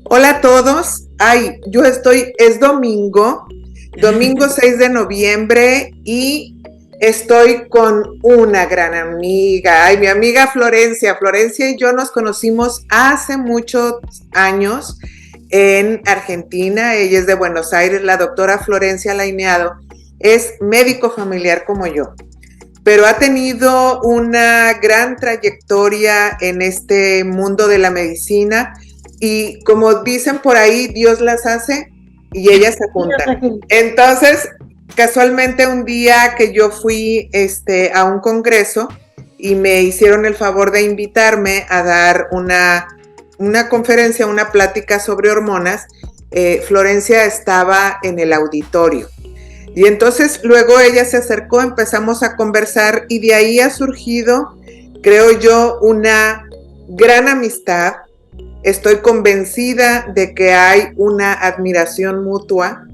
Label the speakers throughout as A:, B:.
A: Hola a todos. Es domingo 6 de noviembre y estoy con una gran amiga. Mi amiga Florencia. Florencia y yo nos conocimos hace muchos años en Argentina. Ella es de Buenos Aires, la doctora Florencia Laineado. Es médico familiar como yo, pero ha tenido una gran trayectoria en este mundo de la medicina y como dicen por ahí, Dios las hace y ellas se juntan. Entonces, casualmente un día que yo fui a un congreso y me hicieron el favor de invitarme a dar una conferencia, una plática sobre hormonas, Florencia estaba en el auditorio. Y entonces luego ella se acercó, empezamos a conversar y de ahí ha surgido, creo yo, una gran amistad. Estoy convencida de que hay una admiración mutua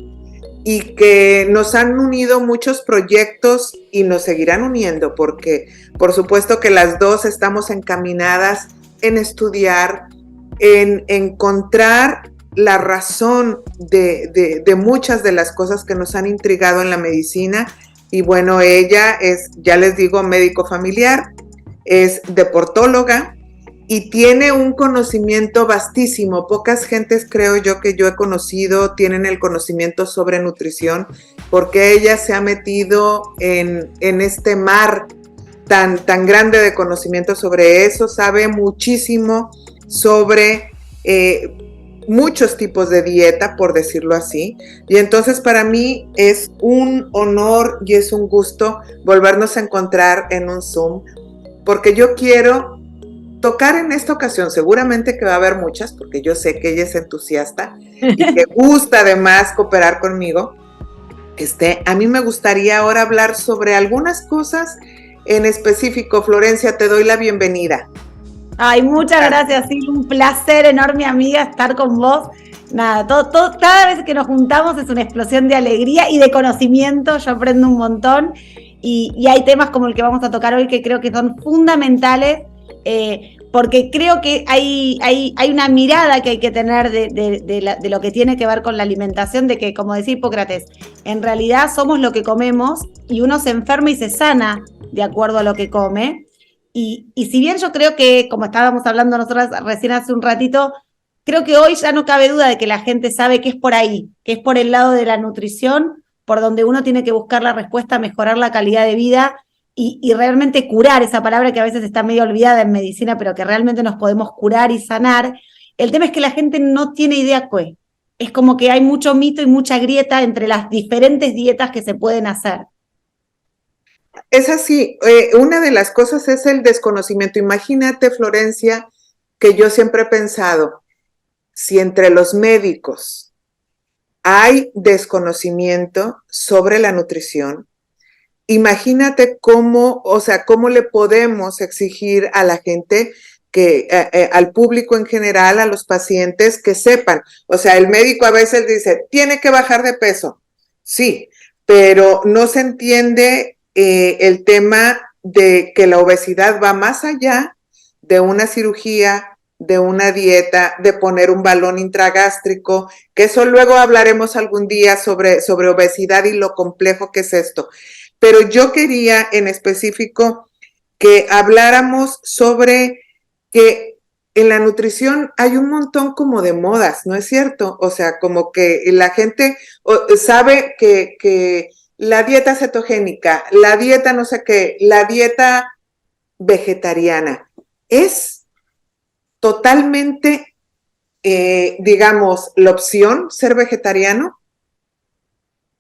A: y que nos han unido muchos proyectos y nos seguirán uniendo porque por supuesto que las dos estamos encaminadas en estudiar, en encontrar la razón de muchas de las cosas que nos han intrigado en la medicina. Y bueno, ella es, ya les digo, médico familiar, es deportóloga y tiene un conocimiento vastísimo. Pocas gentes, creo yo, que yo he conocido tienen el conocimiento sobre nutrición, porque ella se ha metido en este mar tan grande de conocimiento sobre eso, sabe muchísimo sobre muchos tipos de dieta, por decirlo así, y entonces para mí es un honor y es un gusto volvernos a encontrar en un Zoom, porque yo quiero tocar en esta ocasión, seguramente que va a haber muchas, porque yo sé que ella es entusiasta y que gusta además cooperar conmigo. A mí me gustaría ahora hablar sobre algunas cosas en específico. Florencia, te doy la bienvenida.
B: Ay, muchas gracias, sí, un placer enorme, amiga, estar con vos. Nada, cada vez que nos juntamos es una explosión de alegría y de conocimiento, yo aprendo un montón y hay temas como el que vamos a tocar hoy que creo que son fundamentales, porque creo que hay una mirada que hay que tener de lo que tiene que ver con la alimentación, de que, como decía Hipócrates, en realidad somos lo que comemos y uno se enferma y se sana de acuerdo a lo que come. Y si bien yo creo que, como estábamos hablando nosotras recién hace un ratito, creo que hoy ya no cabe duda de que la gente sabe que es por ahí, que es por el lado de la nutrición, por donde uno tiene que buscar la respuesta, mejorar la calidad de vida y realmente curar, esa palabra que a veces está medio olvidada en medicina, pero que realmente nos podemos curar y sanar. El tema es que la gente no tiene idea qué. Es como que hay mucho mito y mucha grieta entre las diferentes dietas que se pueden hacer.
A: Es así, una de las cosas es el desconocimiento. Imagínate, Florencia, que yo siempre he pensado, si entre los médicos hay desconocimiento sobre la nutrición, imagínate cómo le podemos exigir a la gente al público en general, a los pacientes, que sepan. O sea, el médico a veces dice, tiene que bajar de peso. Sí, pero no se entiende el tema de que la obesidad va más allá de una cirugía, de una dieta, de poner un balón intragástrico, que eso luego hablaremos algún día sobre obesidad y lo complejo que es esto. Pero yo quería en específico que habláramos sobre que en la nutrición hay un montón como de modas, ¿no es cierto? O sea, como que la gente sabe que la dieta cetogénica, la dieta no sé qué, la dieta vegetariana, es totalmente, digamos, la opción ser vegetariano.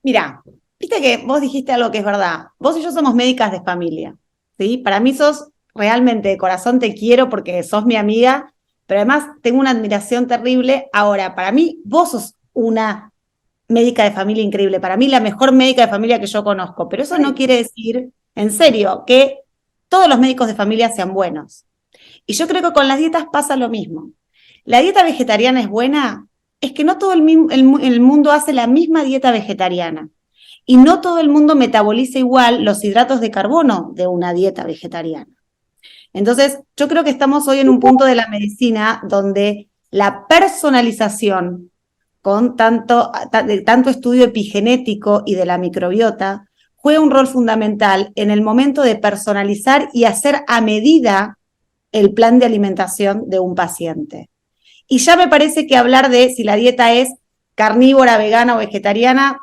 B: Mira, viste que vos dijiste algo que es verdad. Vos y yo somos médicas de familia, ¿sí? Para mí sos realmente de corazón, te quiero porque sos mi amiga, pero además tengo una admiración terrible. Ahora, para mí, vos sos una médica de familia increíble. Para mí, la mejor médica de familia que yo conozco. Pero eso no quiere decir, en serio, que todos los médicos de familia sean buenos. Y yo creo que con las dietas pasa lo mismo. La dieta vegetariana es buena, es que no todo el mundo hace la misma dieta vegetariana. Y no todo el mundo metaboliza igual los hidratos de carbono de una dieta vegetariana. Entonces, yo creo que estamos hoy en un punto de la medicina donde la personalización con tanto estudio epigenético y de la microbiota juega un rol fundamental en el momento de personalizar y hacer a medida el plan de alimentación de un paciente. Y ya me parece que hablar de si la dieta es carnívora, vegana o vegetariana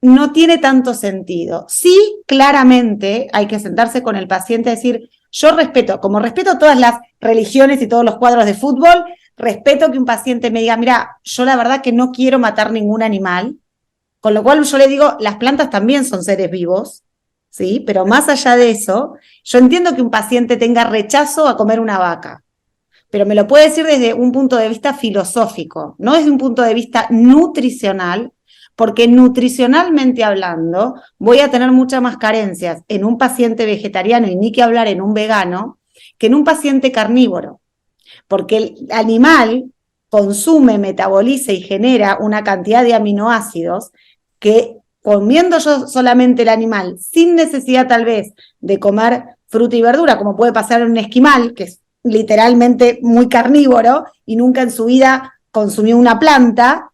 B: no tiene tanto sentido. Sí, claramente hay que sentarse con el paciente y decir, yo respeto, como respeto todas las religiones y todos los cuadros de fútbol, respeto que un paciente me diga, mira, yo la verdad que no quiero matar ningún animal, con lo cual yo le digo, las plantas también son seres vivos, ¿sí? Pero más allá de eso, yo entiendo que un paciente tenga rechazo a comer una vaca, pero me lo puede decir desde un punto de vista filosófico, no desde un punto de vista nutricional, porque nutricionalmente hablando voy a tener muchas más carencias en un paciente vegetariano y ni que hablar en un vegano que en un paciente carnívoro, porque el animal consume, metaboliza y genera una cantidad de aminoácidos que comiendo yo solamente el animal sin necesidad tal vez de comer fruta y verdura, como puede pasar en un esquimal, que es literalmente muy carnívoro y nunca en su vida consumió una planta,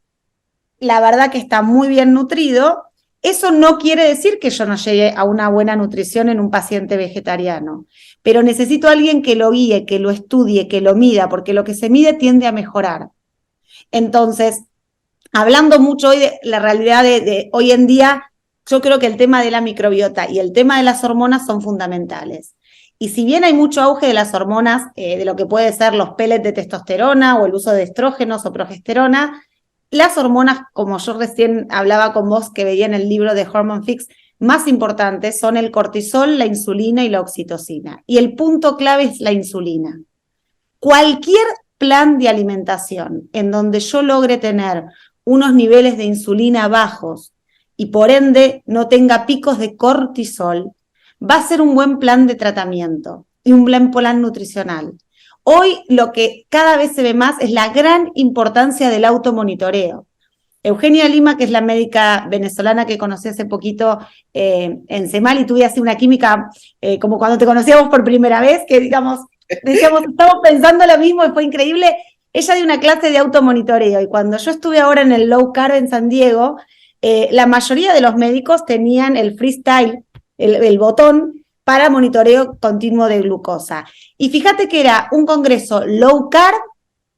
B: la verdad que está muy bien nutrido. Eso no quiere decir que yo no llegue a una buena nutrición en un paciente vegetariano, pero necesito a alguien que lo guíe, que lo estudie, que lo mida, porque lo que se mide tiende a mejorar. Entonces, hablando mucho hoy de la realidad de hoy en día, yo creo que el tema de la microbiota y el tema de las hormonas son fundamentales. Y si bien hay mucho auge de las hormonas, de lo que puede ser los pellets de testosterona o el uso de estrógenos o progesterona, las hormonas, como yo recién hablaba con vos, que veía en el libro de Hormone Fix, más importantes son el cortisol, la insulina y la oxitocina. Y el punto clave es la insulina. Cualquier plan de alimentación en donde yo logre tener unos niveles de insulina bajos y por ende no tenga picos de cortisol, va a ser un buen plan de tratamiento y un buen plan nutricional. Hoy lo que cada vez se ve más es la gran importancia del automonitoreo. Eugenia Lima, que es la médica venezolana que conocí hace poquito en CEMAL y tuve así una química como cuando te conocíamos por primera vez, que digamos, decíamos, estamos pensando lo mismo y fue increíble. Ella dio una clase de automonitoreo y cuando yo estuve ahora en el Low Carb en San Diego, la mayoría de los médicos tenían el freestyle, el botón para monitoreo continuo de glucosa. Y fíjate que era un congreso low carb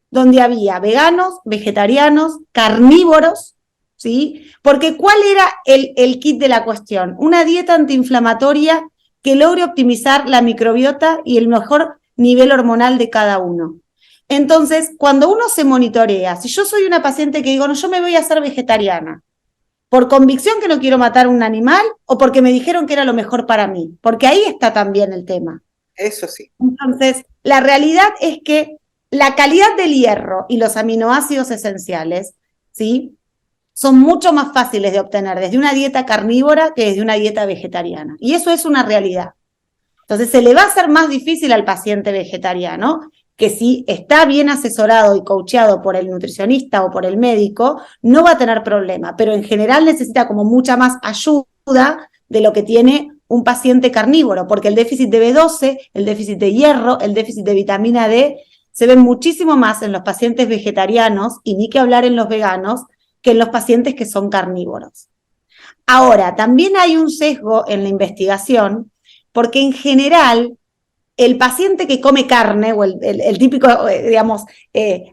B: donde había veganos, vegetarianos, carnívoros, ¿sí? Porque ¿cuál era el kit de la cuestión? Una dieta antiinflamatoria que logre optimizar la microbiota y el mejor nivel hormonal de cada uno. Entonces, cuando uno se monitorea, si yo soy una paciente que digo, no, yo me voy a hacer vegetariana, por convicción que no quiero matar un animal o porque me dijeron que era lo mejor para mí, porque ahí está también el tema.
A: Eso sí.
B: Entonces, la realidad es que la calidad del hierro y los aminoácidos esenciales, ¿sí?, son mucho más fáciles de obtener desde una dieta carnívora que desde una dieta vegetariana. Y eso es una realidad. Entonces, se le va a hacer más difícil al paciente vegetariano que si está bien asesorado y coacheado por el nutricionista o por el médico, no va a tener problema, pero en general necesita como mucha más ayuda de lo que tiene un paciente carnívoro, porque el déficit de B12, el déficit de hierro, el déficit de vitamina D, se ven muchísimo más en los pacientes vegetarianos, y ni que hablar en los veganos, que en los pacientes que son carnívoros. Ahora, también hay un sesgo en la investigación, porque en general el paciente que come carne, o el típico, digamos,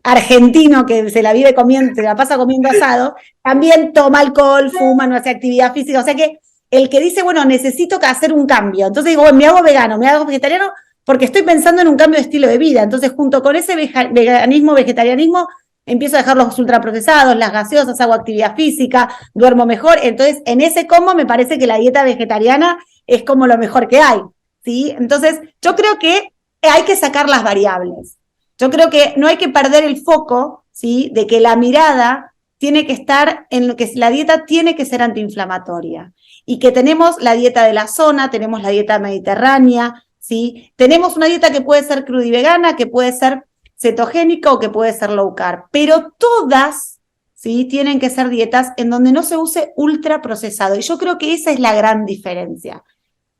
B: argentino que se la vive comiendo, se la pasa comiendo asado, también toma alcohol, fuma, no hace actividad física. O sea que el que dice, bueno, necesito hacer un cambio, entonces digo, me hago vegano, me hago vegetariano, porque estoy pensando en un cambio de estilo de vida. Entonces, junto con ese veganismo, vegetarianismo, empiezo a dejar los ultraprocesados, las gaseosas, hago actividad física, duermo mejor. Entonces, en ese combo me parece que la dieta vegetariana es como lo mejor que hay, ¿sí? Entonces, yo creo que hay que sacar las variables. Yo creo que no hay que perder el foco, ¿sí?, de que la mirada tiene que estar en lo que la dieta tiene que ser antiinflamatoria. Y que tenemos la dieta de la zona, tenemos la dieta mediterránea, ¿sí? Tenemos una dieta que puede ser crudivegana, que puede ser cetogénica o que puede ser low carb, pero todas, ¿sí?, tienen que ser dietas en donde no se use ultraprocesado. Y yo creo que esa es la gran diferencia.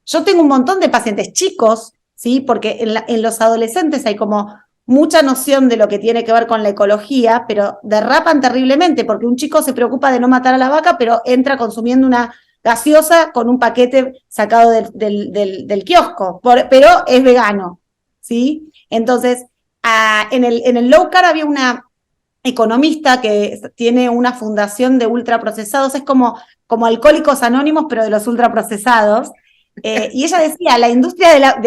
B: Yo tengo un montón de pacientes chicos, ¿sí?, porque en los adolescentes hay como mucha noción de lo que tiene que ver con la ecología, pero derrapan terriblemente, porque un chico se preocupa de no matar a la vaca, pero entra consumiendo una gaseosa con un paquete sacado del kiosco, pero es vegano, ¿sí? Entonces, en el low carb había una economista que tiene una fundación de ultraprocesados, es como Alcohólicos Anónimos, pero de los ultraprocesados. Y ella decía, la industria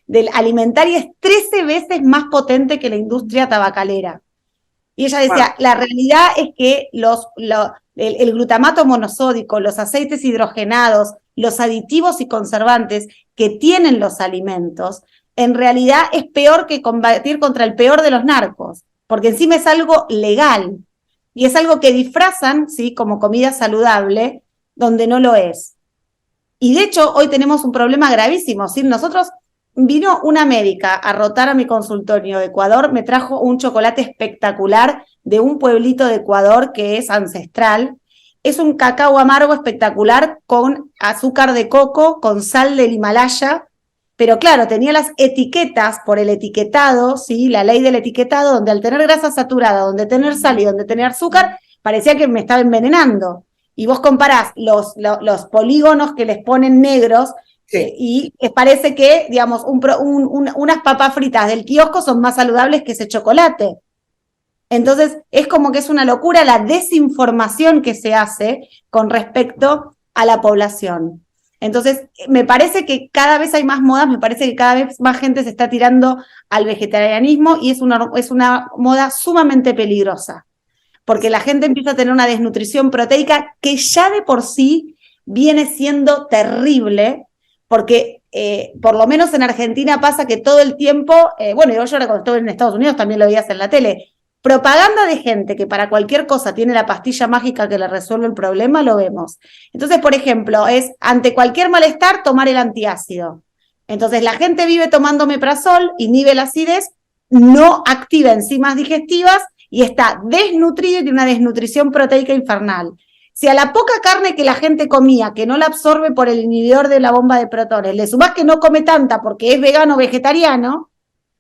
B: del alimentaria es 13 veces más potente que la industria tabacalera. Y ella decía, la realidad es que el glutamato monosódico, los aceites hidrogenados, los aditivos y conservantes que tienen los alimentos, en realidad es peor que combatir contra el peor de los narcos, porque encima es algo legal y es algo que disfrazan, ¿sí?, como comida saludable, donde no lo es. Y de hecho, hoy tenemos un problema gravísimo, ¿sí? Vino una médica a rotar a mi consultorio de Ecuador, me trajo un chocolate espectacular de un pueblito de Ecuador que es ancestral. Es un cacao amargo espectacular con azúcar de coco, con sal del Himalaya, pero claro, tenía las etiquetas por el etiquetado, ¿sí? La ley del etiquetado, donde al tener grasa saturada, donde tener sal y donde tener azúcar, parecía que me estaba envenenando. Y vos comparás los polígonos que les ponen negros, sí, y parece que, digamos, unas papas fritas del kiosco son más saludables que ese chocolate. Entonces, es como que es una locura la desinformación que se hace con respecto a la población. Entonces, me parece que cada vez hay más modas, me parece que cada vez más gente se está tirando al vegetarianismo y es una moda sumamente peligrosa, porque la gente empieza a tener una desnutrición proteica que ya de por sí viene siendo terrible, porque por lo menos en Argentina pasa que todo el tiempo, bueno, yo ahora cuando estuve en Estados Unidos también lo veías en la tele, propaganda de gente que para cualquier cosa tiene la pastilla mágica que le resuelve el problema, lo vemos. Entonces, por ejemplo, es ante cualquier malestar tomar el antiácido. Entonces, la gente vive tomando omeprazol, inhibe la acidez, no activa enzimas digestivas y está desnutrido y tiene una desnutrición proteica infernal. Si a la poca carne que la gente comía, que no la absorbe por el inhibidor de la bomba de protones, le sumás que no come tanta porque es vegano o vegetariano,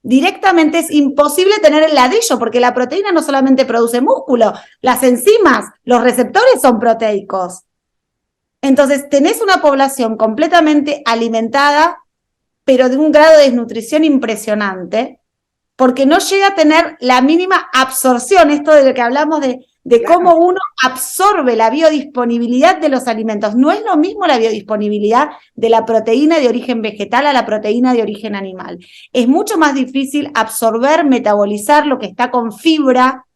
B: directamente es imposible tener el ladrillo, porque la proteína no solamente produce músculo, las enzimas, los receptores son proteicos. Entonces, tenés una población completamente alimentada, pero de un grado de desnutrición impresionante, porque no llega a tener la mínima absorción, esto de lo que hablamos de cómo uno absorbe la biodisponibilidad de los alimentos. No es lo mismo la biodisponibilidad de la proteína de origen vegetal a la proteína de origen animal. Es mucho más difícil absorber, metabolizar lo que está con fibra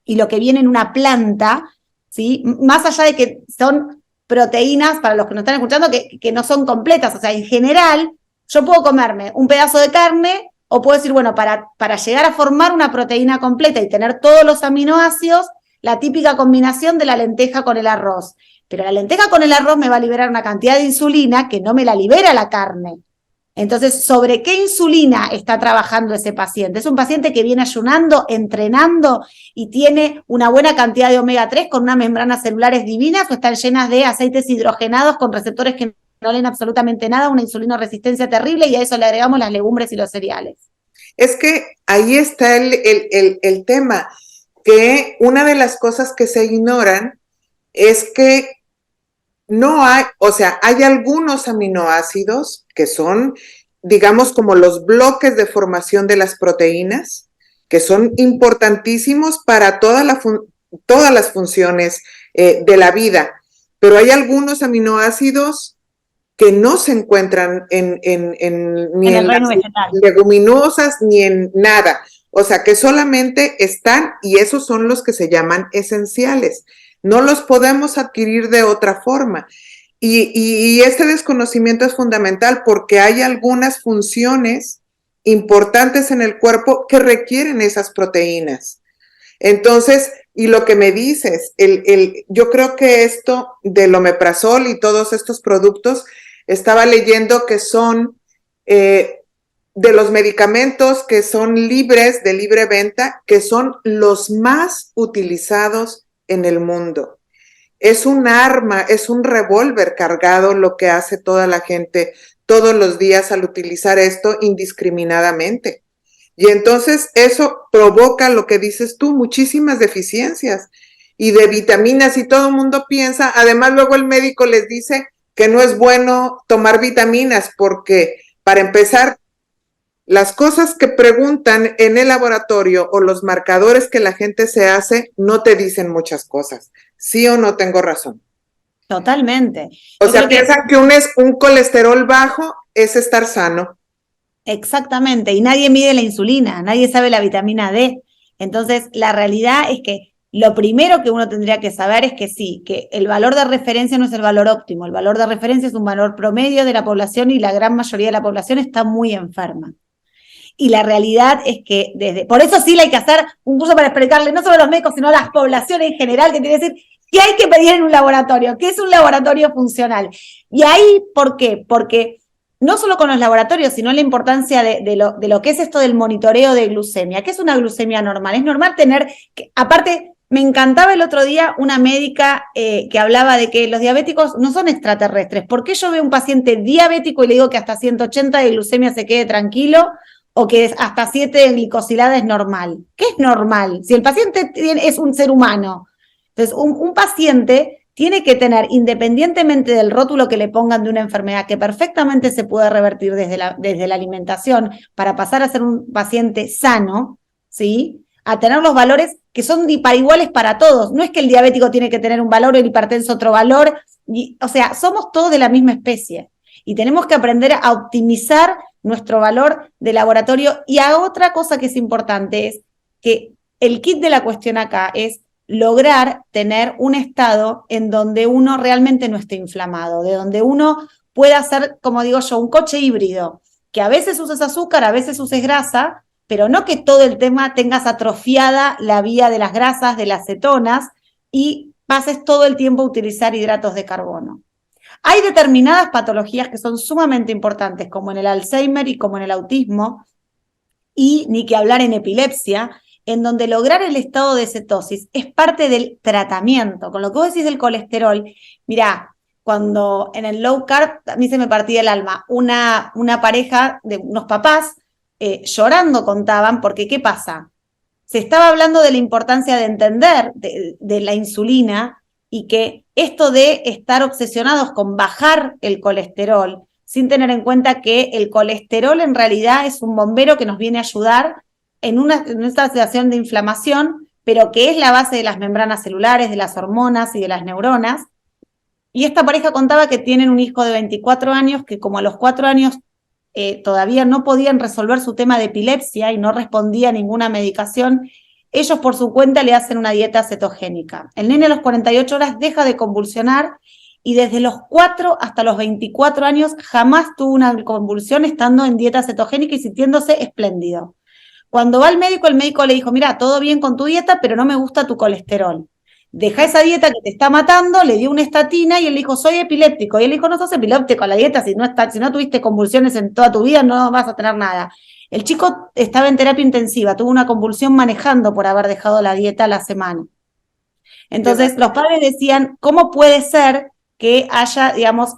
B: y lo que viene en una planta, ¿sí? Más allá de que son proteínas, para los que nos están escuchando, que no son completas. O sea, en general, yo puedo comerme un pedazo de carne o puedo decir, bueno, para llegar a formar una proteína completa y tener todos los aminoácidos, la típica combinación de la lenteja con el arroz. Pero la lenteja con el arroz me va a liberar una cantidad de insulina que no me la libera la carne. Entonces, ¿sobre qué insulina está trabajando ese paciente? Es un paciente que viene ayunando, entrenando y tiene una buena cantidad de omega 3 con unas membranas celulares divinas, o están llenas de aceites hidrogenados con receptores que no leen absolutamente nada, una insulinoresistencia terrible, y a eso le agregamos las legumbres y los cereales.
A: Es que ahí está el tema, que una de las cosas que se ignoran es que no hay, o sea, hay algunos aminoácidos que son, digamos, como los bloques de formación de las proteínas, que son importantísimos para todas las funciones de la vida, pero hay algunos aminoácidos que no se encuentran ni en las leguminosas ni en nada. O sea, que solamente están, y esos son los que se llaman esenciales. No los podemos adquirir de otra forma. Y este desconocimiento es fundamental porque hay algunas funciones importantes en el cuerpo que requieren esas proteínas. Entonces, y lo que me dices, yo creo que esto del omeprazol y todos estos productos, estaba leyendo que son de los medicamentos que son libres, de libre venta, que son los más utilizados en el mundo. Es un arma, es un revólver cargado lo que hace toda la gente todos los días al utilizar esto indiscriminadamente. Y entonces eso provoca lo que dices tú, muchísimas deficiencias y de vitaminas y todo el mundo piensa, además luego el médico les dice que no es bueno tomar vitaminas porque para empezar, las cosas que preguntan en el laboratorio o los marcadores que la gente se hace no te dicen muchas cosas. ¿Sí o no tengo razón?
B: Totalmente.
A: O sea, piensan que un colesterol bajo es estar sano.
B: Exactamente, y nadie mide la insulina, nadie sabe la vitamina D. Entonces, la realidad es que lo primero que uno tendría que saber es que sí, que el valor de referencia no es el valor óptimo, el valor de referencia es un valor promedio de la población y la gran mayoría de la población está muy enferma. Y la realidad es que por eso sí le hay que hacer un curso para explicarle no solo a los médicos, sino a las poblaciones en general, que tiene que decir qué hay que pedir en un laboratorio, qué es un laboratorio funcional. Y ahí, ¿por qué? Porque no solo con los laboratorios, sino la importancia de lo que es esto del monitoreo de glucemia. ¿Qué es una glucemia normal? Es normal tener, aparte, me encantaba el otro día una médica que hablaba de que los diabéticos no son extraterrestres. ¿Por qué yo veo un paciente diabético y le digo que hasta 180 de glucemia se quede tranquilo o que hasta 7 de glicosilada es normal? ¿Qué es normal? Si el paciente es un ser humano. Entonces, un paciente tiene que tener, independientemente del rótulo que le pongan de una enfermedad que perfectamente se puede revertir desde la alimentación para pasar a ser un paciente sano, ¿sí? A tener los valores que son iguales para todos. No es que el diabético tiene que tener un valor, el hipertenso otro valor. O sea, somos todos de la misma especie y tenemos que aprender a optimizar nuestro valor de laboratorio. Y a otra cosa que es importante es que el kit de la cuestión acá es lograr tener un estado en donde uno realmente no esté inflamado, de donde uno pueda ser, como digo yo, un coche híbrido, que a veces uses azúcar, a veces uses grasa, pero no que todo el tema tengas atrofiada la vía de las grasas, de las cetonas, y pases todo el tiempo a utilizar hidratos de carbono. Hay determinadas patologías que son sumamente importantes, como en el Alzheimer y como en el autismo, y ni que hablar en epilepsia, en donde lograr el estado de cetosis es parte del tratamiento. Con lo que vos decís del colesterol, mirá, cuando en el low carb a mí se me partía el alma, una pareja de unos papás llorando contaban, porque ¿qué pasa? Se estaba hablando de la importancia de entender de la insulina y que esto de estar obsesionados con bajar el colesterol, sin tener en cuenta que el colesterol en realidad es un bombero que nos viene a ayudar en una situación de inflamación, pero que es la base de las membranas celulares, de las hormonas y de las neuronas. Y esta pareja contaba que tienen un hijo de 24 años que como a los 4 años todavía no podían resolver su tema de epilepsia y no respondía a ninguna medicación, ellos por su cuenta le hacen una dieta cetogénica. El nene a los 48 horas deja de convulsionar y desde los 4 hasta los 24 años jamás tuvo una convulsión estando en dieta cetogénica y sintiéndose espléndido. Cuando va al médico, el médico le dijo, mira, todo bien con tu dieta, pero no me gusta tu colesterol. Deja esa dieta que te está matando, le dio una estatina y él dijo, soy epiléptico. Y él dijo, no sos epiléptico, la dieta, si no tuviste convulsiones en toda tu vida, no vas a tener nada. El chico estaba en terapia intensiva, tuvo una convulsión manejando por haber dejado la dieta a la semana. Entonces, los padres decían, ¿cómo puede ser que haya, digamos,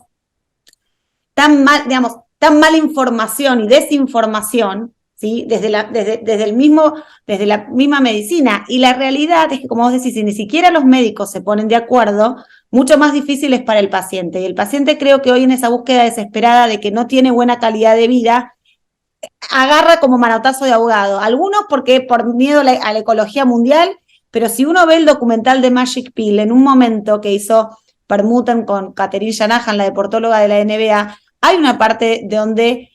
B: tan mala información y desinformación, ¿sí? desde la misma medicina? Y la realidad es que, como vos decís, si ni siquiera los médicos se ponen de acuerdo, mucho más difícil es para el paciente. Y el paciente, creo que hoy en esa búsqueda desesperada de que no tiene buena calidad de vida, agarra como manotazo de ahogado. Algunos porque por miedo a la ecología mundial, pero si uno ve el documental de Magic Pill en un momento que hizo Permuten con Catherine Shanahan, la deportóloga de la NBA, hay una parte de donde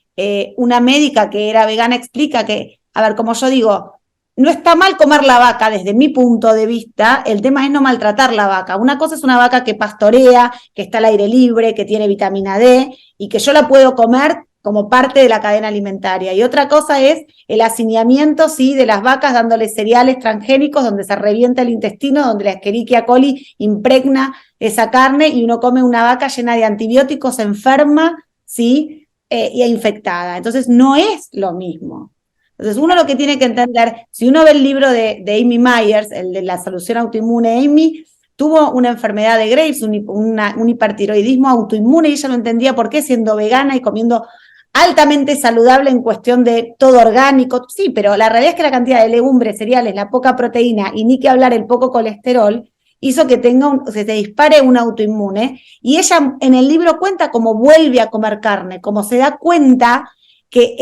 B: una médica que era vegana explica que, a ver, como yo digo, no está mal comer la vaca desde mi punto de vista, el tema es no maltratar la vaca. Una cosa es una vaca que pastorea, que está al aire libre, que tiene vitamina D y que yo la puedo comer como parte de la cadena alimentaria. Y otra cosa es el hacinamiento, sí, de las vacas dándoles cereales transgénicos donde se revienta el intestino, donde la Escherichia coli impregna esa carne y uno come una vaca llena de antibióticos, enferma, sí, y infectada. Entonces no es lo mismo. Entonces uno lo que tiene que entender, si uno ve el libro de Amy Myers, el de la solución autoinmune, Amy tuvo una enfermedad de Graves, un hipertiroidismo autoinmune, y ella no entendía por qué, siendo vegana y comiendo altamente saludable en cuestión de todo orgánico, sí, pero la realidad es que la cantidad de legumbres, cereales, la poca proteína y ni que hablar el poco colesterol hizo que se dispare un autoinmune, y ella en el libro cuenta cómo vuelve a comer carne, cómo se da cuenta que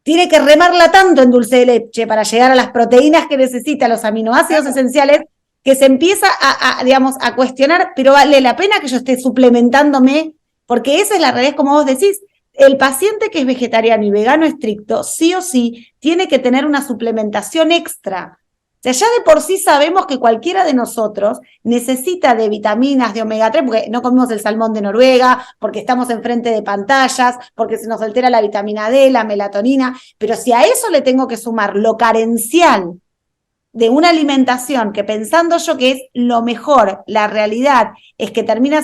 B: tiene que remarla tanto en dulce de leche para llegar a las proteínas que necesita, los aminoácidos esenciales, que se empieza digamos, a cuestionar, pero vale la pena que yo esté suplementándome, porque esa es la realidad, como vos decís. El paciente que es vegetariano y vegano estricto, sí o sí, tiene que tener una suplementación extra. O sea, ya de por sí sabemos que cualquiera de nosotros necesita de vitaminas, de omega 3, porque no comimos el salmón de Noruega, porque estamos enfrente de pantallas, porque se nos altera la vitamina D, la melatonina, pero si a eso le tengo que sumar lo carencial de una alimentación que, pensando yo que es lo mejor, la realidad es que termina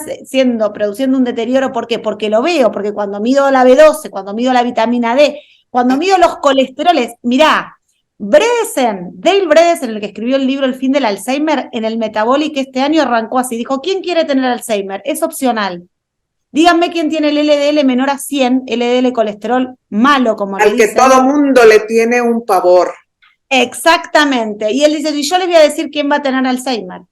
B: produciendo un deterioro. ¿Por qué? Porque lo veo, porque cuando mido la B12, cuando mido la vitamina D, cuando mido los colesteroles, mirá, Dale Bredesen, el que escribió el libro El fin del Alzheimer, en el Metabolic este año arrancó así, dijo, ¿quién quiere tener Alzheimer? Es opcional. Díganme quién tiene el LDL menor a 100, LDL colesterol malo, como le dicen.
A: Al que todo mundo le tiene un pavor.
B: Exactamente. Y él dice, y yo les voy a decir quién va a tener Alzheimer.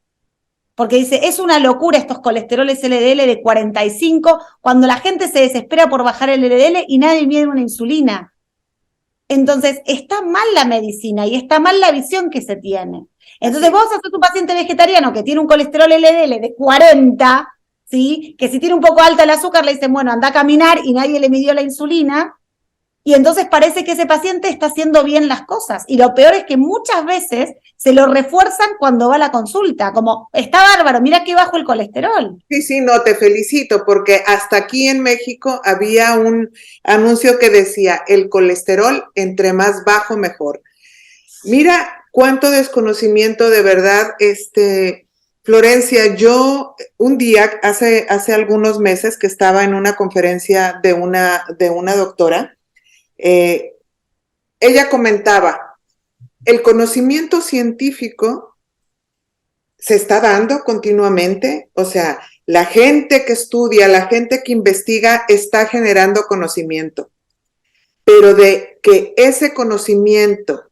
B: Porque dice, es una locura estos colesteroles LDL de 45, cuando la gente se desespera por bajar el LDL y nadie mide una insulina. Entonces, está mal la medicina y está mal la visión que se tiene. Entonces, vos haces un paciente vegetariano que tiene un colesterol LDL de 40, ¿sí? Que si tiene un poco alta el azúcar, le dicen, bueno, anda a caminar, y nadie le midió la insulina. Y entonces parece que ese paciente está haciendo bien las cosas. Y lo peor es que muchas veces se lo refuerzan cuando va a la consulta, como, está bárbaro, mira qué bajo el colesterol.
A: Sí, no, te felicito, porque hasta aquí en México había un anuncio que decía, el colesterol entre más bajo, mejor. Mira cuánto desconocimiento de verdad, Florencia. Yo un día, hace algunos meses, que estaba en una conferencia de una doctora, ella comentaba, el conocimiento científico se está dando continuamente, o sea, la gente que estudia, la gente que investiga está generando conocimiento, pero de que ese conocimiento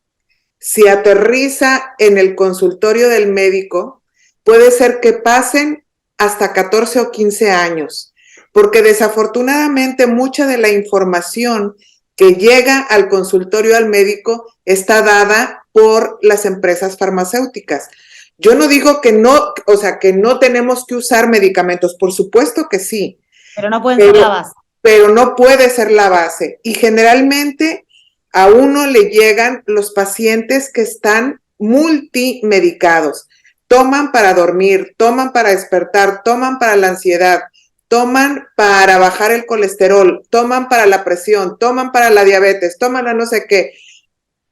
A: se aterriza en el consultorio del médico, puede ser que pasen hasta 14 o 15 años, porque desafortunadamente mucha de la información que llega al consultorio al médico está dada por las empresas farmacéuticas. Yo no digo que no, o sea, que no tenemos que usar medicamentos, por supuesto que sí.
B: Pero no pueden ser la base.
A: Pero no puede ser la base. Y generalmente a uno le llegan los pacientes que están multimedicados. Toman para dormir, toman para despertar, toman para la ansiedad, toman para bajar el colesterol, toman para la presión, toman para la diabetes, toman a no sé qué.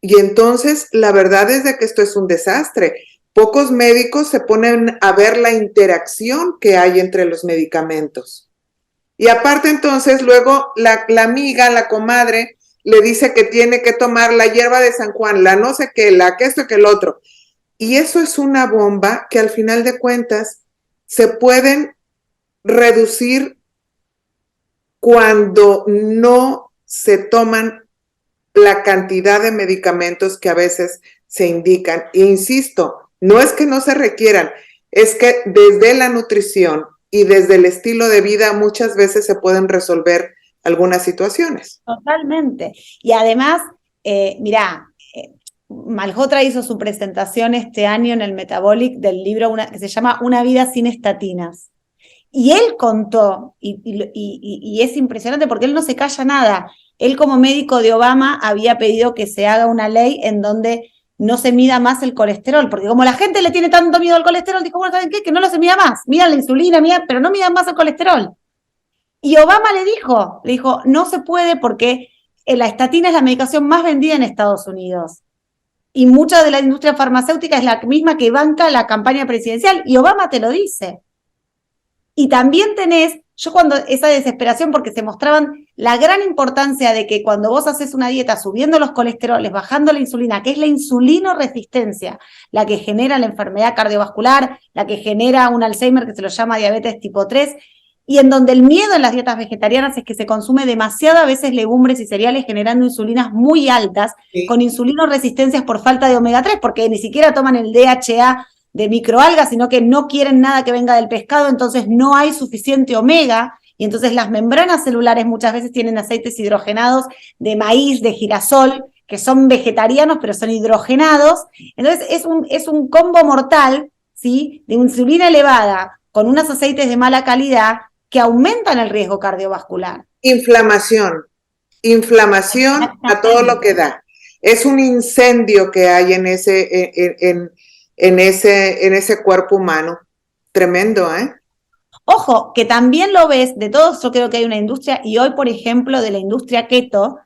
A: Y entonces la verdad es de que esto es un desastre. Pocos médicos se ponen a ver la interacción que hay entre los medicamentos. Y aparte entonces luego la amiga, la comadre, le dice que tiene que tomar la hierba de San Juan, la no sé qué, la que esto que el otro. Y eso es una bomba que al final de cuentas se pueden reducir cuando no se toman la cantidad de medicamentos que a veces se indican. E insisto, no es que no se requieran, es que desde la nutrición y desde el estilo de vida muchas veces se pueden resolver algunas situaciones.
B: Totalmente. Y además, mirá, Malhotra hizo su presentación este año en el Metabolic del libro que se llama Una vida sin estatinas. Y él contó, y es impresionante porque él no se calla nada. Él, como médico de Obama, había pedido que se haga una ley en donde no se mida más el colesterol, porque como la gente le tiene tanto miedo al colesterol, dijo, bueno, ¿saben qué? Que no lo se mida más, midan la insulina, pero no midan más el colesterol. Y Obama le dijo, no se puede porque la estatina es la medicación más vendida en Estados Unidos. Y mucha de la industria farmacéutica es la misma que banca la campaña presidencial, y Obama te lo dice. Y también tenés, yo cuando esa desesperación, porque se mostraban la gran importancia de que cuando vos haces una dieta subiendo los colesteroles, bajando la insulina, que es la insulinoresistencia, la que genera la enfermedad cardiovascular, la que genera un Alzheimer que se lo llama diabetes tipo 3, y en donde el miedo en las dietas vegetarianas es que se consume demasiado a veces legumbres y cereales generando insulinas muy altas,
A: Sí.
B: con insulinoresistencias por falta de omega 3, porque ni siquiera toman el DHA de microalgas, sino que no quieren nada que venga del pescado, entonces no hay suficiente omega, y entonces las membranas celulares muchas veces tienen aceites hidrogenados de maíz, de girasol, que son vegetarianos, pero son hidrogenados. Entonces es un combo mortal, ¿sí?, de insulina elevada con unos aceites de mala calidad que aumentan el riesgo cardiovascular.
A: Inflamación a todo lo que da. Es un incendio que hay en ese cuerpo humano. Tremendo, ¿eh?
B: Ojo, que también lo ves, de todos yo creo que hay una industria, y hoy, por ejemplo, de la industria keto,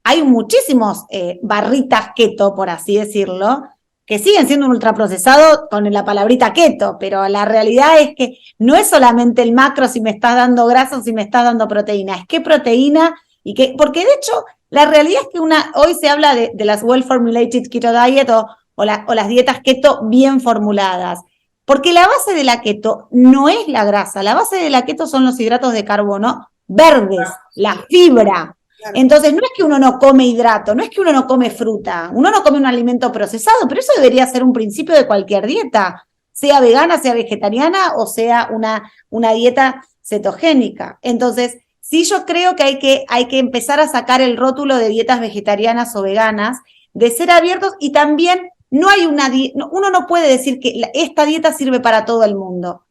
B: hay muchísimos barritas keto, por así decirlo, que siguen siendo un ultraprocesado con la palabrita keto, pero la realidad es que no es solamente el macro si me estás dando grasa o si me estás dando proteína, es qué proteína y qué, porque de hecho la realidad es que hoy se habla de las well-formulated keto diet o las dietas keto bien formuladas, porque la base de la keto no es la grasa, la base de la keto son los hidratos de carbono verdes, la fibra. Entonces, no es que uno no come hidrato, no es que uno no come fruta, uno no come un alimento procesado, pero eso debería ser un principio de cualquier dieta, sea vegana, sea vegetariana o sea una dieta cetogénica. Entonces, sí, yo creo que hay que empezar a sacar el rótulo de dietas vegetarianas o veganas, de ser abiertos, y también no hay uno no puede decir que esta dieta sirve para todo el mundo.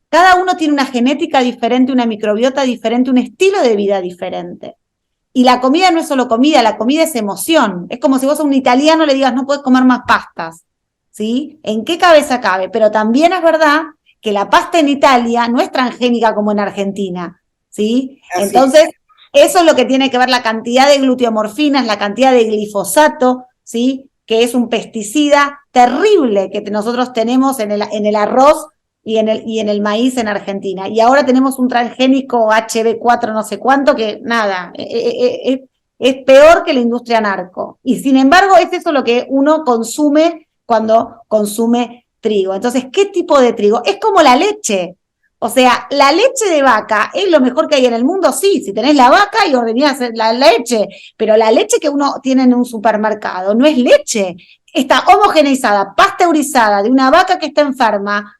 B: Cada uno tiene una genética diferente, una microbiota diferente, un estilo de vida diferente. Y la comida no es solo comida, la comida es emoción. Es como si vos a un italiano le digas, no puedes comer más pastas, ¿sí? ¿En qué cabeza cabe? Pero también es verdad que la pasta en Italia no es transgénica como en Argentina, ¿sí?
A: Así.
B: Entonces, eso es lo que tiene que ver la cantidad de gluteomorfinas, la cantidad de glifosato, ¿sí?, que es un pesticida terrible que nosotros tenemos en el arroz y en el maíz en Argentina. Y ahora tenemos un transgénico HB4 no sé cuánto que nada, es peor que la industria narco. Y sin embargo es eso lo que uno consume cuando consume trigo. Entonces, ¿qué tipo de trigo? Es como la leche. O sea, la leche de vaca es lo mejor que hay en el mundo, sí, si tenés la vaca y ordenás la leche, pero la leche que uno tiene en un supermercado no es leche, está homogeneizada, pasteurizada de una vaca que está enferma.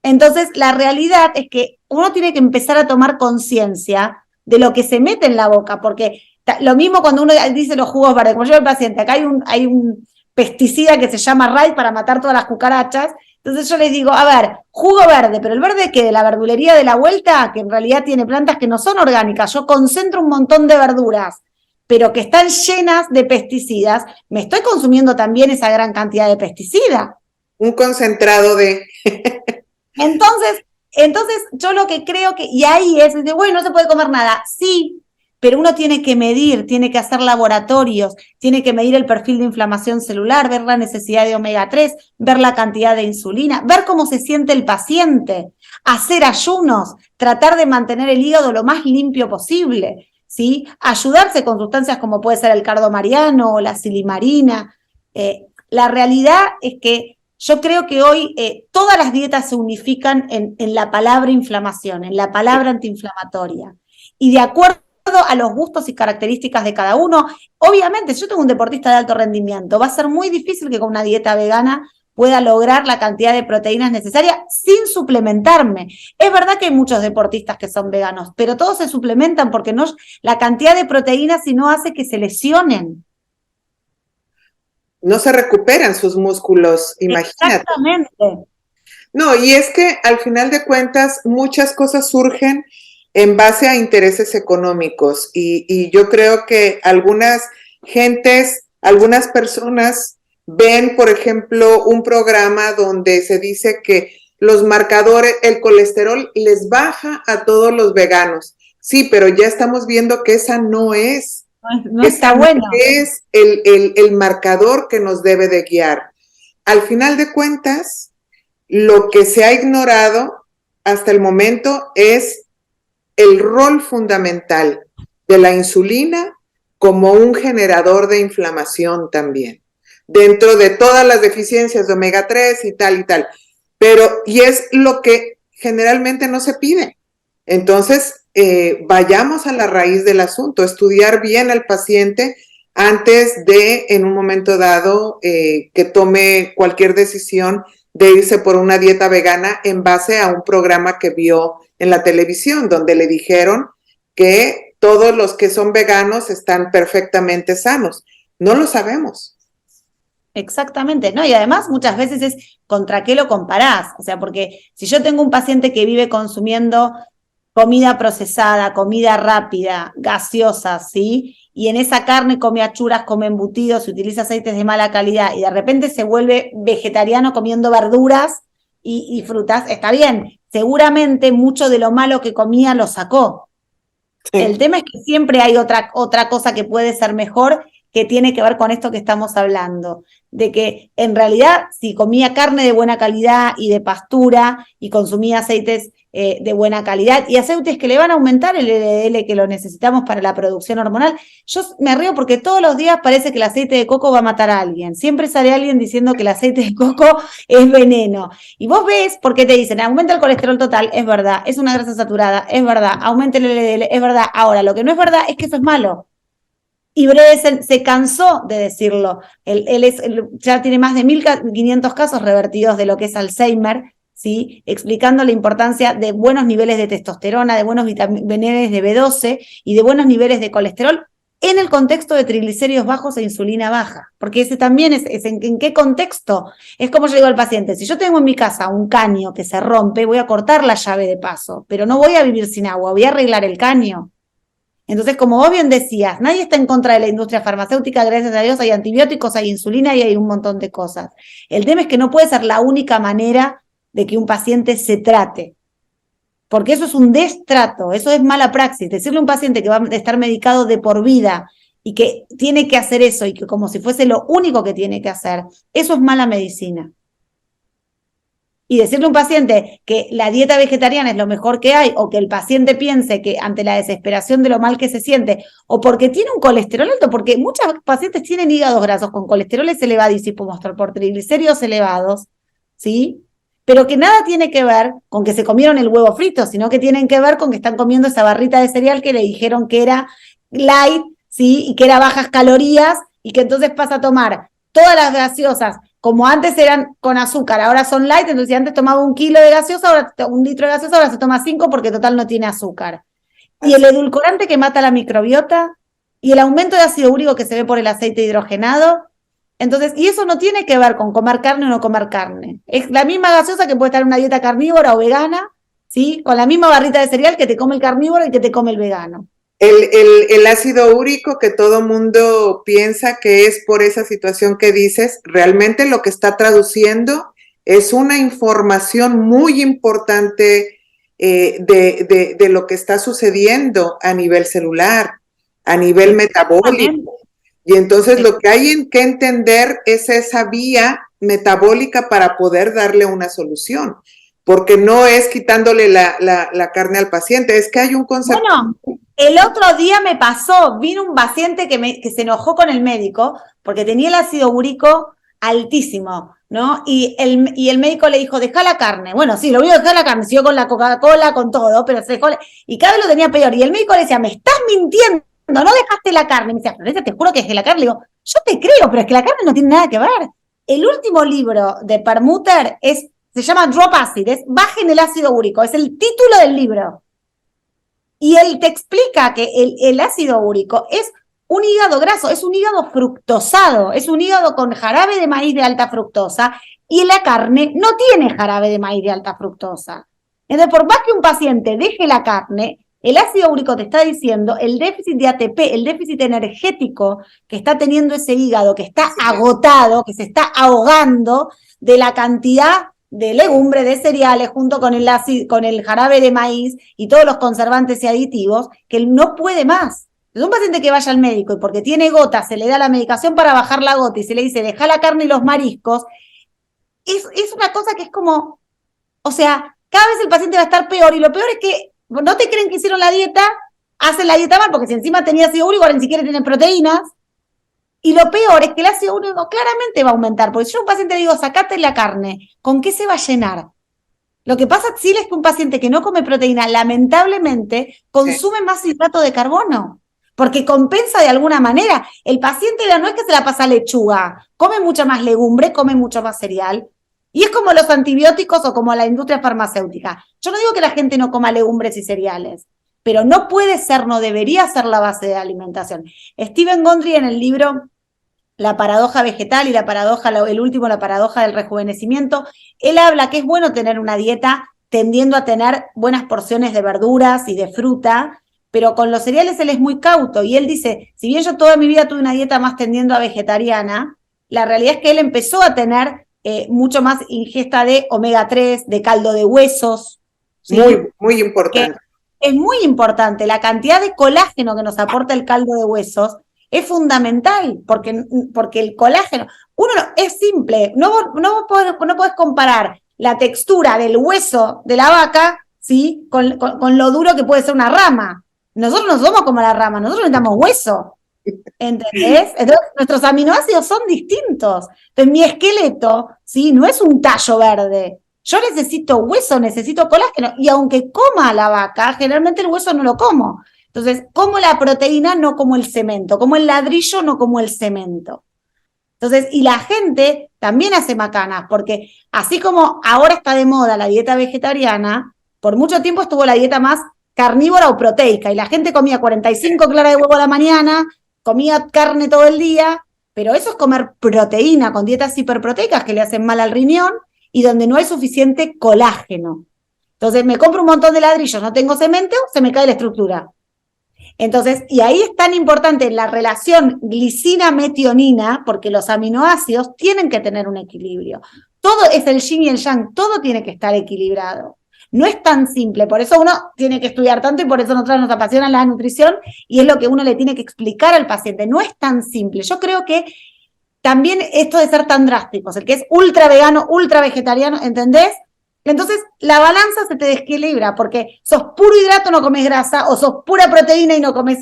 B: Entonces, la realidad es que uno tiene que empezar a tomar conciencia de lo que se mete en la boca, porque lo mismo cuando uno dice los jugos verdes, como yo el paciente, acá hay un pesticida que se llama Raid para matar todas las cucarachas. Entonces yo les digo, a ver, jugo verde, pero el verde que de la verdulería de la vuelta, que en realidad tiene plantas que no son orgánicas, yo concentro un montón de verduras, pero que están llenas de pesticidas, me estoy consumiendo también esa gran cantidad de pesticida.
A: Un concentrado de...
B: Entonces yo lo que creo que, y ahí es, bueno, no se puede comer nada, sí, pero uno tiene que medir, tiene que hacer laboratorios, tiene que medir el perfil de inflamación celular, ver la necesidad de omega 3, ver la cantidad de insulina, ver cómo se siente el paciente, hacer ayunos, tratar de mantener el hígado lo más limpio posible, ¿sí? Ayudarse con sustancias como puede ser el cardomariano o la silimarina. La realidad es que yo creo que hoy todas las dietas se unifican en la palabra inflamación, en la palabra antiinflamatoria. Y de acuerdo a los gustos y características de cada uno, obviamente, si yo tengo un deportista de alto rendimiento, va a ser muy difícil que con una dieta vegana pueda lograr la cantidad de proteínas necesarias sin suplementarme. Es verdad que hay muchos deportistas que son veganos, pero todos se suplementan porque no, la cantidad de proteínas si no hace que se lesionen.
A: No se recuperan sus músculos, imagínate.
B: Exactamente.
A: No, y es que al final de cuentas muchas cosas surgen en base a intereses económicos y yo creo que algunas personas ven, por ejemplo, un programa donde se dice que los marcadores, el colesterol les baja a todos los veganos. Sí, pero ya estamos viendo que esa no es.
B: No está bueno.
A: Es el marcador que nos debe de guiar. Al final de cuentas, lo que se ha ignorado hasta el momento es el rol fundamental de la insulina como un generador de inflamación también, dentro de todas las deficiencias de omega 3 y tal, y es lo que generalmente no se pide. Entonces, vayamos a la raíz del asunto, estudiar bien al paciente antes de, en un momento dado, que tome cualquier decisión de irse por una dieta vegana en base a un programa que vio en la televisión, donde le dijeron que todos los que son veganos están perfectamente sanos. No lo sabemos.
B: Exactamente, ¿no? Y además muchas veces es contra qué lo comparás. O sea, porque si yo tengo un paciente que vive consumiendo comida procesada, comida rápida, gaseosa, ¿sí? Y en esa carne come achuras, come embutidos, utiliza aceites de mala calidad y de repente se vuelve vegetariano comiendo verduras y frutas, está bien. Seguramente mucho de lo malo que comía lo sacó. Sí. El tema es que siempre hay otra cosa que puede ser mejor, que tiene que ver con esto que estamos hablando, de que en realidad si comía carne de buena calidad y de pastura y consumía aceites de buena calidad y aceites que le van a aumentar el LDL que lo necesitamos para la producción hormonal. Yo me río porque todos los días parece que el aceite de coco va a matar a alguien. Siempre sale alguien diciendo que el aceite de coco es veneno. Y vos ves por qué te dicen, aumenta el colesterol total, es verdad, es una grasa saturada, es verdad, aumenta el LDL, es verdad. Ahora, lo que no es verdad es que eso es malo. Y Bredesen se cansó de decirlo. Él ya tiene más de 1.500 casos revertidos de lo que es Alzheimer, ¿sí? Explicando la importancia de buenos niveles de testosterona, de buenos niveles de B12 y de buenos niveles de colesterol en el contexto de triglicéridos bajos e insulina baja. Porque ese también es en qué contexto. Es como yo digo al paciente, si yo tengo en mi casa un caño que se rompe, voy a cortar la llave de paso, pero no voy a vivir sin agua, voy a arreglar el caño. Entonces, como vos bien decías, nadie está en contra de la industria farmacéutica, gracias a Dios hay antibióticos, hay insulina y hay un montón de cosas. El tema es que no puede ser la única manera de que un paciente se trate, porque eso es un destrato, eso es mala praxis. Decirle a un paciente que va a estar medicado de por vida y que tiene que hacer eso y que como si fuese lo único que tiene que hacer, eso es mala medicina. Y decirle a un paciente que la dieta vegetariana es lo mejor que hay, o que el paciente piense que ante la desesperación de lo mal que se siente, o porque tiene un colesterol alto, porque muchos pacientes tienen hígados grasos con colesteroles elevadísimos por triglicéridos elevados, ¿sí? Pero que nada tiene que ver con que se comieron el huevo frito, sino que tienen que ver con que están comiendo esa barrita de cereal que le dijeron que era light, ¿sí? Y que era bajas calorías, y que entonces pasa a tomar todas las gaseosas, como antes eran con azúcar, ahora son light, entonces si antes tomaba 1 kilo de gaseosa, ahora 1 litro de gaseosa, ahora se toma 5 porque total no tiene azúcar. Y el edulcorante que mata la microbiota, y el aumento de ácido úrico que se ve por el aceite hidrogenado. Entonces, y eso no tiene que ver con comer carne o no comer carne. Es la misma gaseosa que puede estar en una dieta carnívora o vegana, ¿sí? Con la misma barrita de cereal que te come el carnívoro y que te come el vegano.
A: El ácido úrico que todo mundo piensa que es por esa situación que dices, realmente lo que está traduciendo es una información muy importante de lo que está sucediendo a nivel celular, a nivel metabólico. Y entonces lo que hay que entender es esa vía metabólica para poder darle una solución. Porque no es quitándole la carne al paciente, es que hay un concepto.
B: Bueno, el otro día me pasó, vino un paciente que se enojó con el médico porque tenía el ácido úrico altísimo, ¿no? Y el médico le dijo, deja la carne. Bueno, sí, lo voy a dejar la carne, siguió con la Coca-Cola, con todo, pero se dejó, y cada vez lo tenía peor. Y el médico le decía, me estás mintiendo, no dejaste la carne. Y me decía, Florencia, te juro que dejé la carne. Le digo, yo te creo, pero es que la carne no tiene nada que ver. El último libro de Permuter se llama Drop Acid, es Bajen el ácido úrico, es el título del libro. Y él te explica que el ácido úrico es un hígado graso, es un hígado fructosado, es un hígado con jarabe de maíz de alta fructosa y la carne no tiene jarabe de maíz de alta fructosa. Entonces, por más que un paciente deje la carne, el ácido úrico te está diciendo el déficit de ATP, el déficit energético que está teniendo ese hígado, que está agotado, que se está ahogando de la cantidad de legumbres, de cereales, junto con el jarabe de maíz y todos los conservantes y aditivos, que él no puede más. Entonces, un paciente que vaya al médico y porque tiene gota, se le da la medicación para bajar la gota y se le dice, deja la carne y los mariscos, es una cosa que es como, o sea, cada vez el paciente va a estar peor, y lo peor es que no te creen que hicieron la dieta, hacen la dieta mal, porque si encima tenía ácido úrico, ahora ni siquiera tienen proteínas. Y lo peor es que el ácido úrico claramente va a aumentar, porque si yo a un paciente le digo, sacate la carne, ¿con qué se va a llenar? Lo que pasa, Sil, es que un paciente que no come proteína, lamentablemente, consume más hidrato de carbono, porque compensa de alguna manera. El paciente no es que se la pasa lechuga, come mucha más legumbre, come mucho más cereal. Y es como los antibióticos o como la industria farmacéutica. Yo no digo que la gente no coma legumbres y cereales, pero no puede ser, no debería ser la base de la alimentación. Stephen Gundry, en el libro La paradoja vegetal y la paradoja del rejuvenecimiento, él habla que es bueno tener una dieta tendiendo a tener buenas porciones de verduras y de fruta, pero con los cereales él es muy cauto, y él dice, si bien yo toda mi vida tuve una dieta más tendiendo a vegetariana, la realidad es que él empezó a tener mucho más ingesta de omega 3, de caldo de huesos. ¿Sí?
A: Muy importante.
B: Es muy importante, la cantidad de colágeno que nos aporta el caldo de huesos es fundamental, porque el colágeno, es simple, no podés comparar la textura del hueso de la vaca, ¿sí? con lo duro que puede ser una rama. Nosotros no somos como la rama, nosotros necesitamos hueso, ¿entendés? Entonces, nuestros aminoácidos son distintos. Entonces, mi esqueleto, ¿sí? No es un tallo verde. Yo necesito hueso, necesito colágeno, y aunque coma la vaca, generalmente el hueso no lo como. Entonces, como la proteína, no como el cemento, como el ladrillo, no como el cemento. Entonces, y la gente también hace macanas, porque así como ahora está de moda la dieta vegetariana, por mucho tiempo estuvo la dieta más carnívora o proteica, y la gente comía 45 claras de huevo a la mañana, comía carne todo el día, pero eso es comer proteína con dietas hiperproteicas que le hacen mal al riñón y donde no hay suficiente colágeno. Entonces, me compro un montón de ladrillos, no tengo cemento, se me cae la estructura. Entonces, y ahí es tan importante la relación glicina-metionina, porque los aminoácidos tienen que tener un equilibrio. Todo es el yin y el yang, todo tiene que estar equilibrado. No es tan simple, por eso uno tiene que estudiar tanto y por eso nosotros nos apasiona la nutrición y es lo que uno le tiene que explicar al paciente. No es tan simple. Yo creo que también esto de ser tan drásticos, el que es ultra vegano, ultra vegetariano, ¿entendés? Entonces, la balanza se te desequilibra porque sos puro hidrato, no comes grasa, o sos pura proteína y no comes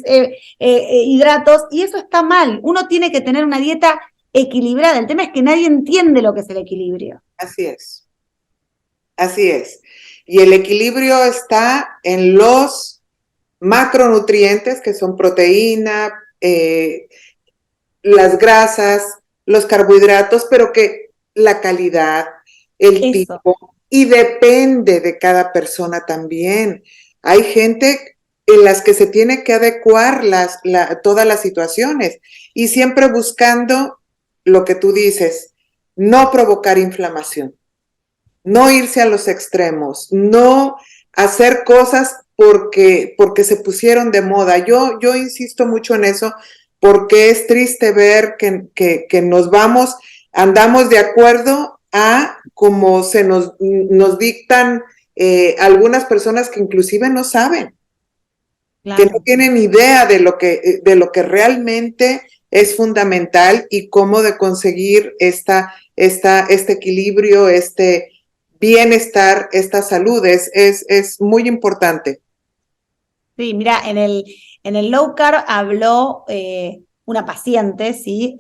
B: hidratos, y eso está mal. Uno tiene que tener una dieta equilibrada. El tema es que nadie entiende lo que es el equilibrio.
A: Así es. Así es. Y el equilibrio está en los macronutrientes, que son proteína, las grasas, los carbohidratos, pero que la calidad, el tipo, y depende de cada persona también. Hay gente en las que se tiene que adecuar todas las situaciones y siempre buscando lo que tú dices, no provocar inflamación, no irse a los extremos, no hacer cosas porque se pusieron de moda. Yo insisto mucho en eso porque es triste ver que andamos de acuerdo a como se nos dictan algunas personas que inclusive no saben, claro, que no tienen idea de lo que realmente es fundamental y cómo de conseguir este equilibrio, este bienestar, esta salud, es muy importante.
B: Sí, mira, en el low carb habló una paciente, ¿sí?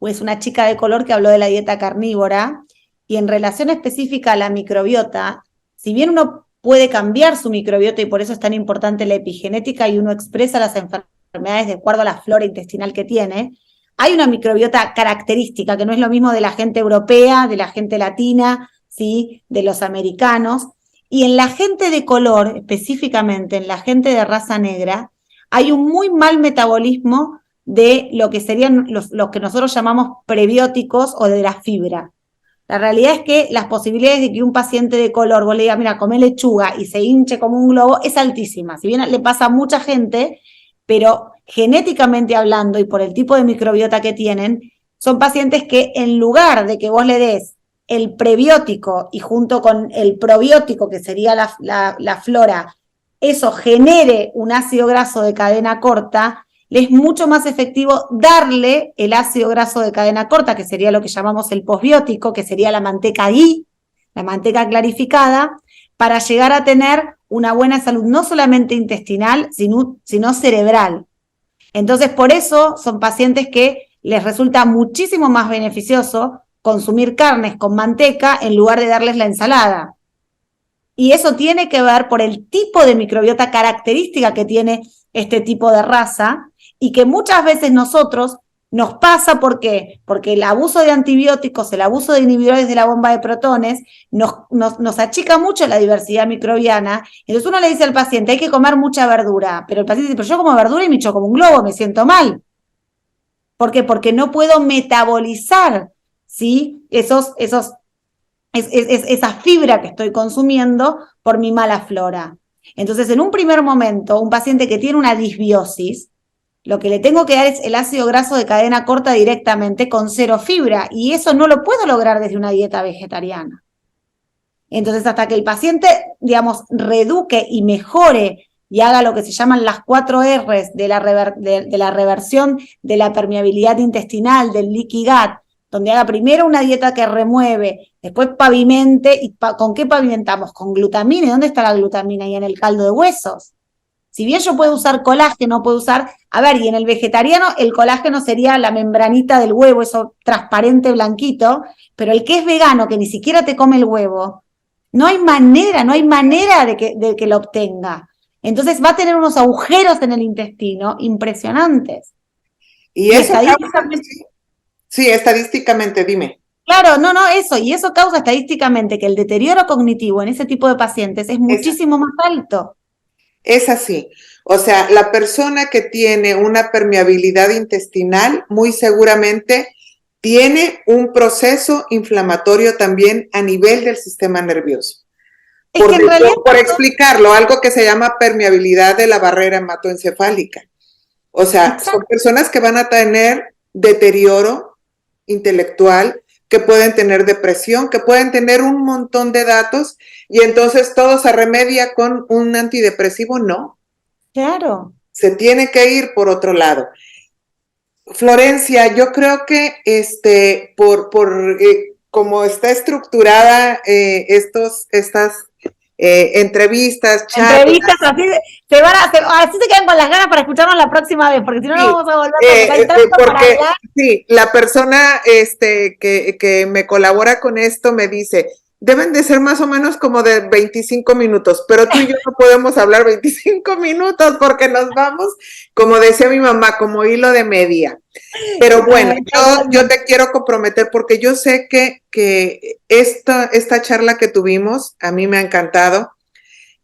B: Es una chica de color que habló de la dieta carnívora, y en relación específica a la microbiota, si bien uno puede cambiar su microbiota y por eso es tan importante la epigenética y uno expresa las enfermedades de acuerdo a la flora intestinal que tiene, hay una microbiota característica que no es lo mismo de la gente europea, de la gente latina, ¿sí? De los americanos, y en la gente de color, específicamente en la gente de raza negra, hay un muy mal metabolismo de lo que serían los que nosotros llamamos prebióticos o de la fibra. La realidad es que las posibilidades de que un paciente de color, vos le digas, mira, come lechuga y se hinche como un globo, es altísima. Si bien le pasa a mucha gente, pero genéticamente hablando y por el tipo de microbiota que tienen, son pacientes que en lugar de que vos le des el prebiótico y junto con el probiótico, que sería la flora, eso genere un ácido graso de cadena corta, le es mucho más efectivo darle el ácido graso de cadena corta, que sería lo que llamamos el posbiótico, que sería la manteca ghee, la manteca clarificada, para llegar a tener una buena salud, no solamente intestinal, sino cerebral. Entonces, por eso son pacientes que les resulta muchísimo más beneficioso consumir carnes con manteca en lugar de darles la ensalada. Y eso tiene que ver por el tipo de microbiota característica que tiene este tipo de raza y que muchas veces nosotros nos pasa, ¿por qué? Porque el abuso de antibióticos, el abuso de inhibidores de la bomba de protones nos achica mucho la diversidad microbiana. Entonces uno le dice al paciente, hay que comer mucha verdura, pero el paciente dice, pero yo como verdura y me echo como un globo, me siento mal. ¿Por qué? Porque no puedo metabolizar, ¿sí? esa fibra que estoy consumiendo por mi mala flora. Entonces, en un primer momento, un paciente que tiene una disbiosis, lo que le tengo que dar es el ácido graso de cadena corta directamente con 0 fibra, y eso no lo puedo lograr desde una dieta vegetariana. Entonces, hasta que el paciente, digamos, reeduque y mejore y haga lo que se llaman las 4 R's de la reversión de la permeabilidad intestinal, del leaky gut, donde haga primero una dieta que remueve, después pavimente, ¿y con qué pavimentamos? Con glutamina. ¿Y dónde está la glutamina? Y en el caldo de huesos. Si bien yo puedo usar colágeno, puedo usar, y en el vegetariano el colágeno sería la membranita del huevo, eso transparente blanquito, pero el que es vegano, que ni siquiera te come el huevo, no hay manera de que lo obtenga. Entonces va a tener unos agujeros en el intestino impresionantes.
A: Y eso estadísticamente, dime.
B: Claro, eso. Y eso causa estadísticamente que el deterioro cognitivo en ese tipo de pacientes es muchísimo más alto.
A: Es así. O sea, la persona que tiene una permeabilidad intestinal muy seguramente tiene un proceso inflamatorio también a nivel del sistema nervioso. Por explicarlo, algo que se llama permeabilidad de la barrera hematoencefálica. O sea, son personas que van a tener deterioro intelectual, que pueden tener depresión, que pueden tener un montón de datos, y entonces todo se remedia con un antidepresivo, no.
B: Claro.
A: Se tiene que ir por otro lado. Florencia, yo creo que como está estructurada estas entrevistas, charlas.
B: Entrevistas, así se quedan con las ganas para escucharnos la próxima vez, porque si no, no vamos a volver
A: porque sí, la persona que me colabora con esto me dice, deben de ser más o menos como de 25 minutos, pero tú y yo no podemos hablar 25 minutos porque nos vamos, como decía mi mamá, como hilo de media. Pero bueno, yo te quiero comprometer porque yo sé que esta charla que tuvimos a mí me ha encantado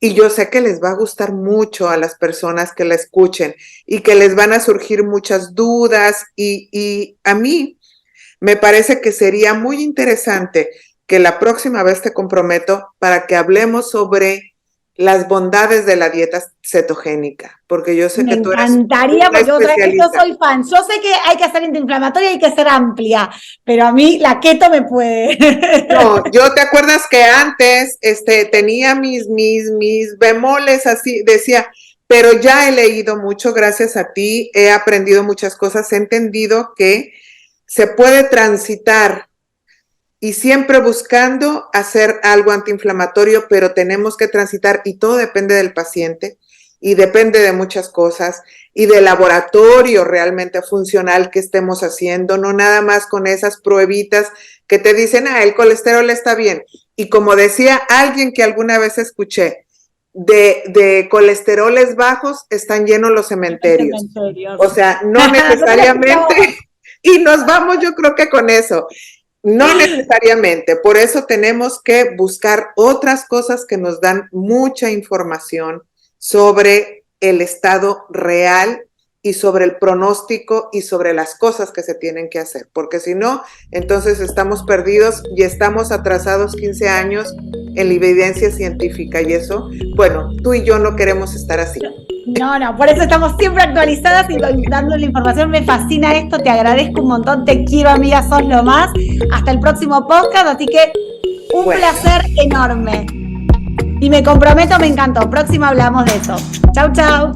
A: y yo sé que les va a gustar mucho a las personas que la escuchen y que les van a surgir muchas dudas y a mí me parece que sería muy interesante que la próxima vez te comprometo para que hablemos sobre las bondades de la dieta cetogénica, porque yo sé que tú eres...
B: Me encantaría, porque otra vez yo soy fan. Yo sé que hay que ser antiinflamatoria y hay que ser amplia, pero a mí la keto me puede.
A: No, yo te acuerdas que antes tenía mis bemoles así, decía, pero ya he leído mucho gracias a ti, he aprendido muchas cosas, he entendido que se puede transitar y siempre buscando hacer algo antiinflamatorio, pero tenemos que transitar y todo depende del paciente y depende de muchas cosas y del laboratorio realmente funcional que estemos haciendo, no nada más con esas pruebitas que te dicen, el colesterol está bien. Y como decía alguien que alguna vez escuché, de colesteroles bajos están llenos los cementerios. O sea, no necesariamente, y nos vamos yo creo que con eso. No necesariamente, por eso tenemos que buscar otras cosas que nos dan mucha información sobre el estado real y sobre el pronóstico y sobre las cosas que se tienen que hacer, porque si no, entonces estamos perdidos y estamos atrasados 15 años en la evidencia científica y eso, bueno, tú y yo no queremos estar así.
B: No, por eso estamos siempre actualizadas y dando la información. Me fascina esto, te agradezco un montón, te quiero, amiga, sos lo más. Hasta el próximo podcast, así que un placer enorme. Y me comprometo, me encantó. Próxima hablamos de eso. Chau, chau.